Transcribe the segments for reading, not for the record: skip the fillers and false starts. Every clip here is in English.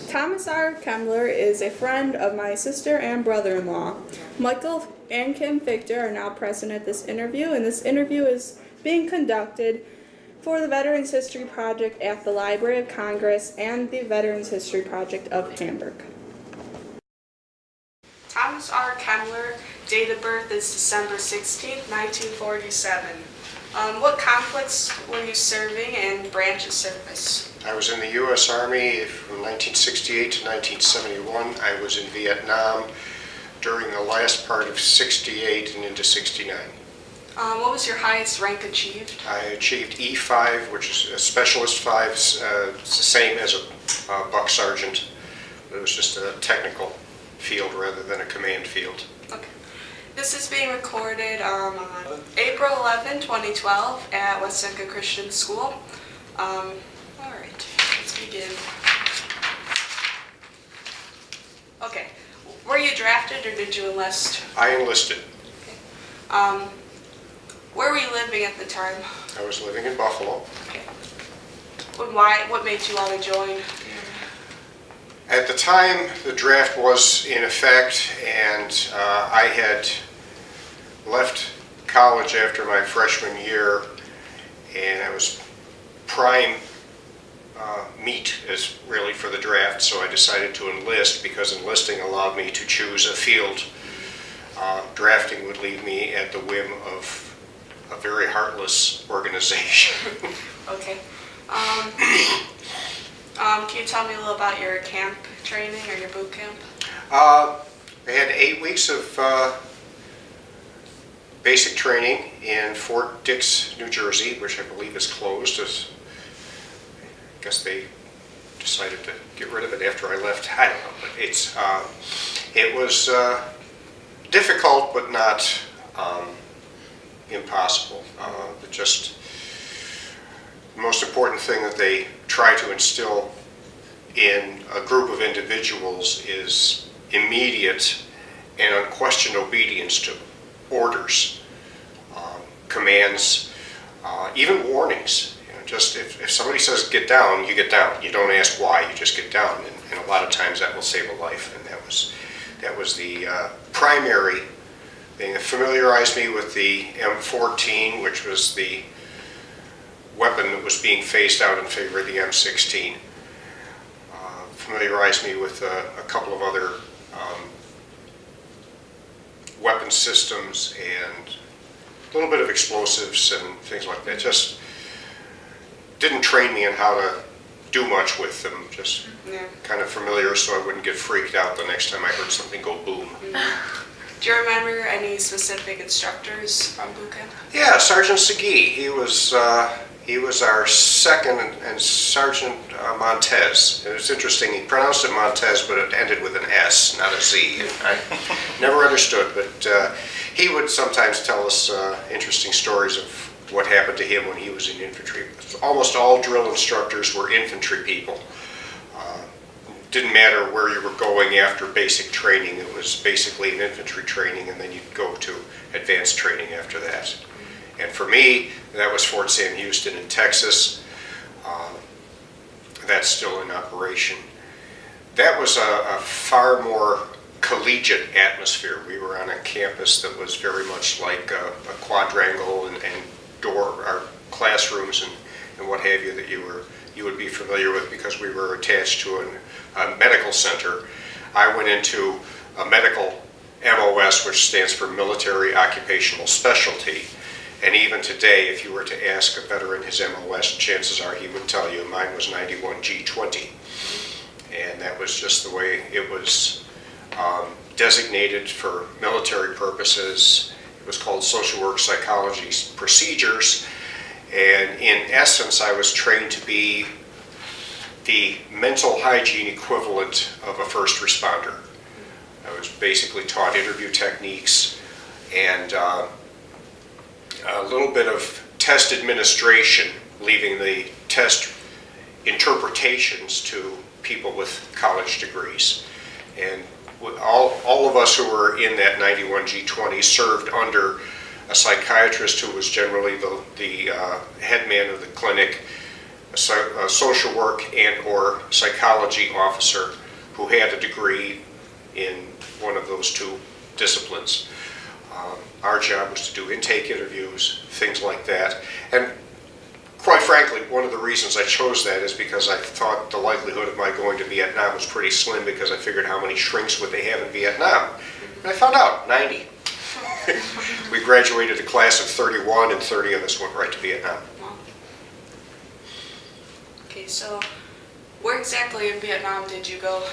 Thomas R. Kemmler is a friend of my sister and brother-in-law. Michael and Kim Victor are now present at this interview, and this interview is being conducted for the Veterans History Project at the Library of Congress and the Veterans History Project of Hamburg. Thomas R. Kemmler, date of birth is December 16, 1947. What conflicts were you serving and branch of service? I was in the U.S. Army from 1968 to 1971. I was in Vietnam during the last part of 68 and into 69. What was your highest rank achieved? I achieved E5, which is a Specialist 5. It's the same as a buck sergeant. It was just a technical field rather than a command field. Okay. This is being recorded on April 11, 2012 at West Seneca Christian School. All right, let's begin. Okay, were you drafted or did you enlist? I enlisted. Okay. Where were you living at the time? I was living in Buffalo. Okay. What made you want to join? At the time, the draft was in effect, and I had left college after my freshman year, and I was prime meat is really for the draft, so I decided to enlist because enlisting allowed me to choose a field. Drafting would leave me at the whim of a very heartless organization. Okay. Can you tell me a little about your camp training or your boot camp? I had 8 weeks of basic training in Fort Dix, New Jersey, which I believe is closed. I guess they decided to get rid of it after I left. I don't know, but it was difficult, but not impossible. Just the most important thing that they try to instill in a group of individuals is immediate and unquestioned obedience to orders, commands, even warnings. Just if somebody says get down, you get down. You don't ask why, you just get down. And a lot of times that will save a life. And that was the primary thing that familiarized me with the M14, which was the weapon that was being phased out in favor of the M16. Familiarized me with a couple of other weapon systems and a little bit of explosives and things like that. Just didn't train me on how to do much with them, just kind of familiar so I wouldn't get freaked out the next time I heard something go boom. Do you remember any specific instructors from boot camp? Yeah, Sergeant Segui. He was our second, and Sergeant Montez. It was interesting, he pronounced it Montez, but it ended with an S, not a Z. And I never understood, but he would sometimes tell us interesting stories of what happened to him when he was in infantry. Almost all drill instructors were infantry people. Didn't matter where you were going after basic training. It was basically an infantry training, and then you'd go to advanced training after that. And for me, that was Fort Sam Houston in Texas. That's still in operation. That was a far more collegiate atmosphere. We were on a campus that was very much like a quadrangle and our classrooms and what have you that you would be familiar with because we were attached to a medical center. I went into a medical MOS, which stands for Military Occupational Specialty. And even today, if you were to ask a veteran his MOS, chances are he would tell you mine was 91G20. And that was just the way it was designated for military purposes. It was called Social Work Psychology Procedures. And in essence, I was trained to be the mental hygiene equivalent of a first responder. I was basically taught interview techniques and a little bit of test administration, leaving the test interpretations to people with college degrees. And all of us who were in that 91G20 served under a psychiatrist who was generally the head man of the clinic, a a social work and or psychology officer who had a degree in one of those two disciplines. Our job was to do intake interviews, things like that. And quite frankly, one of the reasons I chose that is because I thought the likelihood of my going to Vietnam was pretty slim, because I figured how many shrinks would they have in Vietnam. And I found out, 90. We graduated a class of 31 and 30 of us went right to Vietnam. Okay, so where exactly in Vietnam did you go?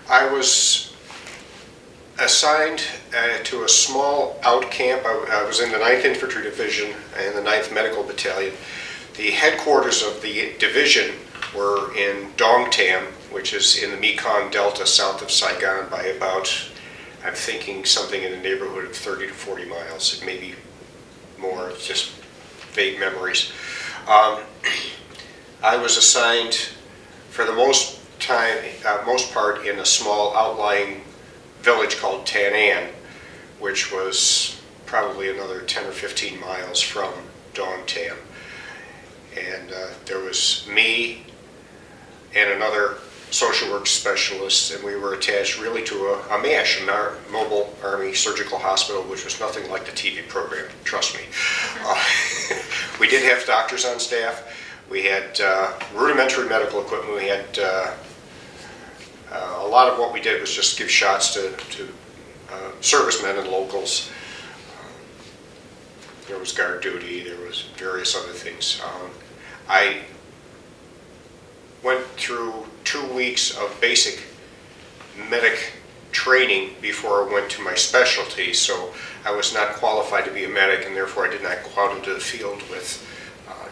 I was assigned to a small out camp. I was in the 9th Infantry Division and the 9th Medical Battalion. The headquarters of the division were in Dong Tam, which is in the Mekong Delta south of Saigon by about, I'm thinking something in the neighborhood of 30 to 40 miles, maybe more, just vague memories. I was assigned for the most part in a small outlying village called Tan An, which was probably another 10 or 15 miles from Dong Tam. And there was me and another social work specialist, and we were attached really to a MASH, a Mobile Army Surgical Hospital, which was nothing like the TV program, trust me. We did have doctors on staff. We had rudimentary medical equipment. We had a lot of what we did was just give shots to servicemen and locals. There was guard duty, there was various other things. I went through 2 weeks of basic medic training before I went to my specialty, so I was not qualified to be a medic, and therefore I did not go out into the field with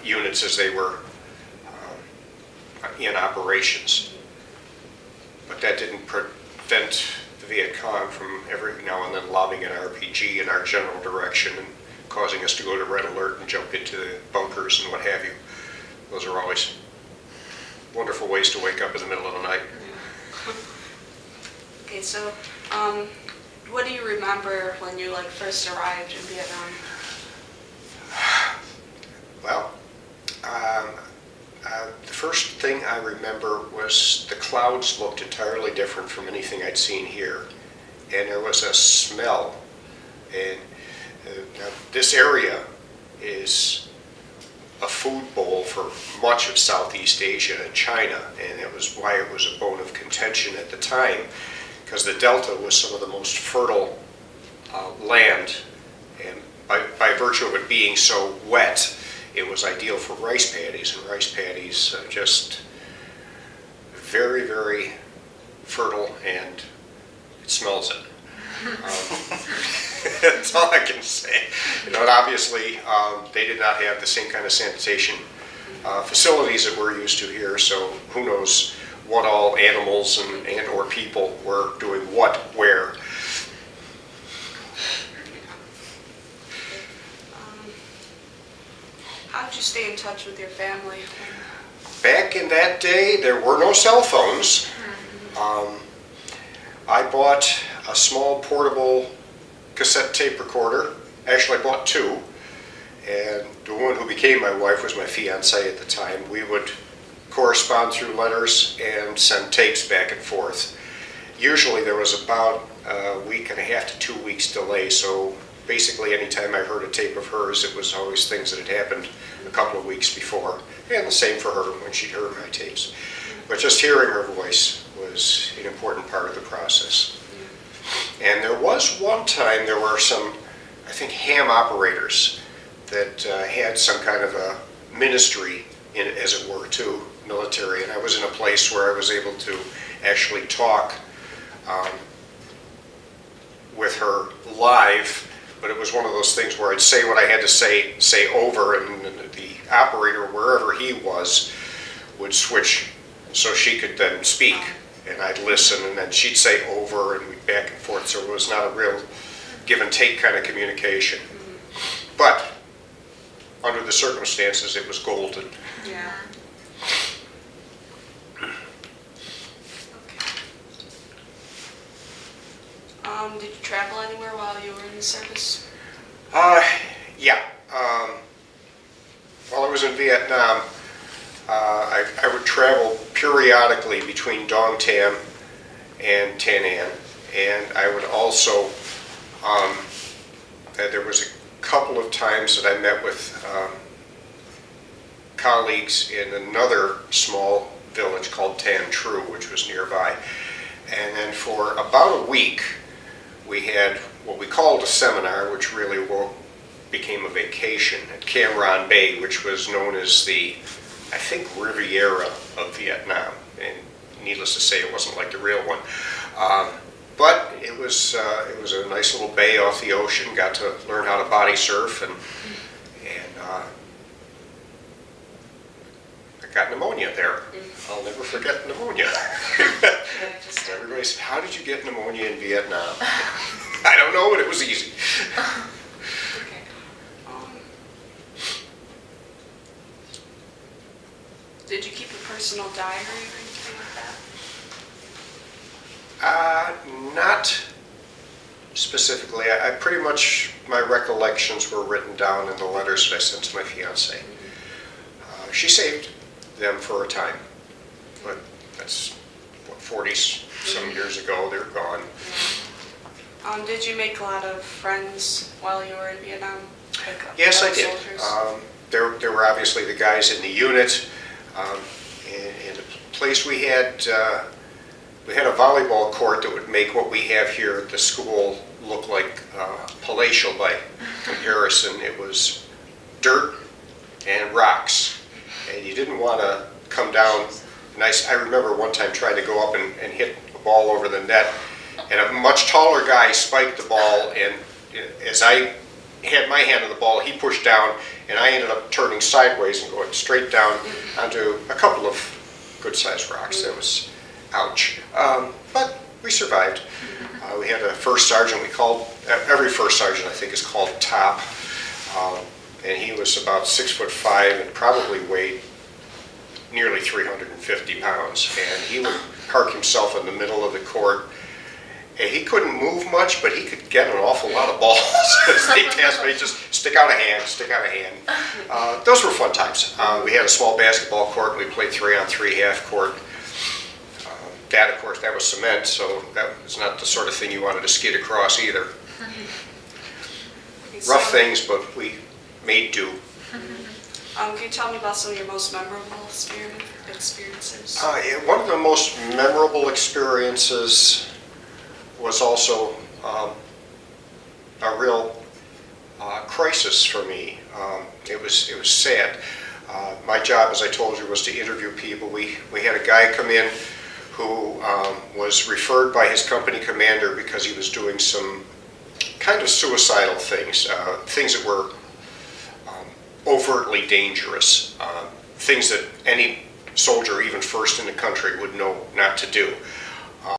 units as they were in operations. But that didn't prevent the Viet Cong from every now and then lobbing an RPG in our general direction and causing us to go to red alert and jump into the bunkers and what have you. Those are always wonderful ways to wake up in the middle of the night. Okay, so what do you remember when you first arrived in Vietnam? Well, the first thing I remember was the clouds looked entirely different from anything I'd seen here, and there was a smell. And now this area is a food bowl for much of Southeast Asia and China, and it was why it was a bone of contention at the time, because the Delta was some of the most fertile land, and by virtue of it being so wet, it was ideal for rice paddies, and rice paddies just very, very fertile, and it smells it. That's all I can say. And obviously, they did not have the same kind of sanitation facilities that we're used to here, so who knows what all animals and or people were doing what where. How did you stay in touch with your family? Back in that day, there were no cell phones. I bought a small portable cassette tape recorder. Actually, I bought two. And the woman who became my wife was my fiancée at the time. We would correspond through letters and send tapes back and forth. Usually there was about a week and a half to 2 weeks delay, so basically anytime I heard a tape of hers, it was always things that had happened a couple of weeks before. And the same for her when she'd heard my tapes. But just hearing her voice was an important part of the process. And there was one time there were some, I think, ham operators that had some kind of a ministry, as it were, to military. And I was in a place where I was able to actually talk with her live, but it was one of those things where I'd say what I had to say over, and the operator, wherever he was, would switch so she could then speak, and I'd listen, and then she'd say over, and we'd back and forth, so it was not a real give and take kind of communication. But under the circumstances, it was golden. Yeah. Did you travel anywhere while you were in the service? Yeah. While I was in Vietnam, I would travel periodically between Dong Tam and Tan An, and I would also, there was a couple of times that I met with colleagues in another small village called Tan Tru, which was nearby. And then for about a week, we had what we called a seminar, which really became a vacation at Cam Ranh Bay, which was known as the, I think, Riviera of Vietnam. And needless to say, it wasn't like the real one. But it was a nice little bay off the ocean. Got to learn how to body surf, and I got pneumonia there. I'll never forget pneumonia. Everybody said, "How did you get pneumonia in Vietnam?" I don't know, but it was easy. Okay. Did you keep a personal diary or anything like that? Not specifically. I pretty much, my recollections were written down in the letters that I sent to my fiancée. She saved them for a time, but that's, what, 40-some years ago, they're gone. Did you make a lot of friends while you were in Vietnam? Like, Yes, I fellow did. soldiers? There were obviously the guys in the unit. In the place we had a volleyball court that would make what we have here at the school look like palatial by comparison. It was dirt and rocks, and you didn't want to come down. And I remember one time trying to go up and hit a ball over the net, and a much taller guy spiked the ball, and as I had my hand on the ball, he pushed down, and I ended up turning sideways and going straight down onto a couple of good-sized rocks. That was ouch. But we survived. We had a first sergeant. We called, every first sergeant I think is called Top, and he was about 6'5" and probably weighed nearly 350 pounds, and he would park himself in the middle of the court. And he couldn't move much, but he could get an awful lot of balls as they passed me. Just stick out a hand, stick out a hand. Those were fun times. We had a small basketball court, and we played 3-on-3 half court. That, of course, that was cement, so that was not the sort of thing you wanted to skid across either. Okay, Rough things, but we made do. Can you tell me about some of your most memorable experiences? Yeah, one of the most memorable experiences was also a real crisis for me. It was sad. My job, as I told you, was to interview people. We had a guy come in who was referred by his company commander because he was doing some kind of suicidal things, things that were overtly dangerous, things that any soldier, even first in the country, would know not to do.